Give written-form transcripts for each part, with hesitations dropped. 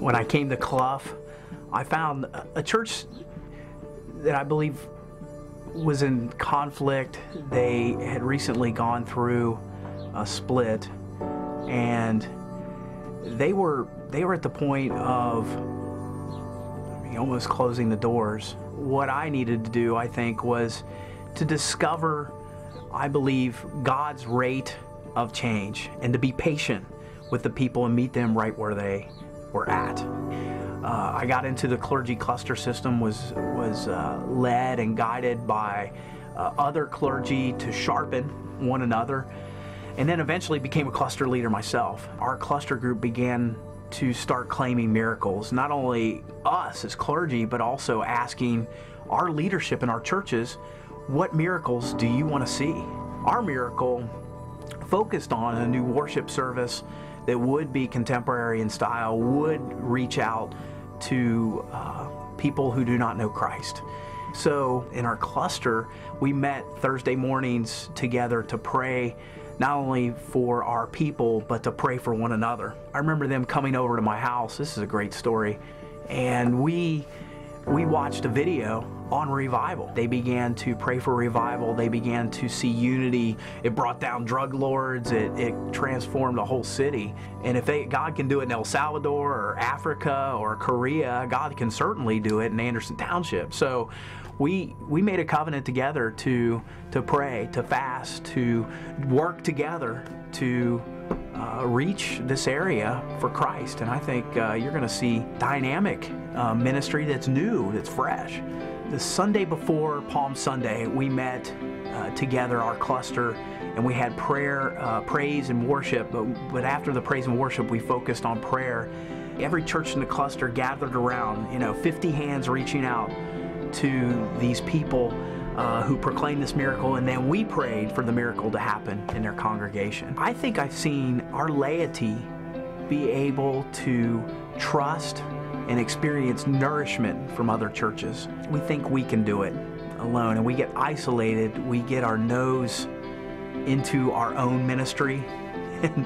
When I came to Clough, I found a church that I believe was in conflict. They had recently gone through a split, and they were at the point of almost closing the doors. What I needed to do, I think, was to discover, I believe, God's rate of change, and to be patient with the people and meet them right where they were at. I got into the clergy cluster system, was led and guided by other clergy to sharpen one another, and then eventually became a cluster leader myself. Our cluster group began to start claiming miracles, not only us as clergy, but also asking our leadership in our churches, what miracles do you want to see? Our miracle focused on a new worship service that would be contemporary in style, would reach out to people who do not know Christ. So in our cluster, we met Thursday mornings together to pray, not only for our people, but to pray for one another. I remember them coming over to my house. This is a great story. And we watched a video on revival. They began to pray for revival. They began to see unity. It brought down drug lords. It transformed a whole city. And if God can do it in El Salvador or Africa or Korea, God can certainly do it in Anderson Township. So we made a covenant together to pray, to fast, to work together to reach this area for Christ. And I think you're going to see dynamic ministry that's new, that's fresh. The Sunday before Palm Sunday, we met together, our cluster, and we had prayer, praise and worship. But after the praise and worship, we focused on prayer. Every church in the cluster gathered around, 50 hands reaching out to these people who proclaimed this miracle, and then we prayed for the miracle to happen in their congregation. I think I've seen our laity be able to trust and experience nourishment from other churches. We think we can do it alone, and we get isolated. We get our nose into our own ministry. And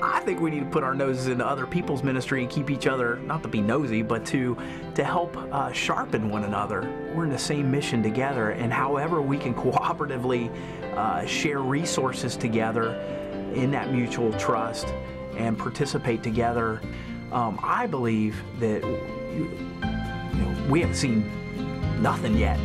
I think we need to put our noses into other people's ministry and keep each other, not to be nosy, but to help sharpen one another. We're in the same mission together, and however we can cooperatively share resources together in that mutual trust and participate together, I believe that we haven't seen nothing yet.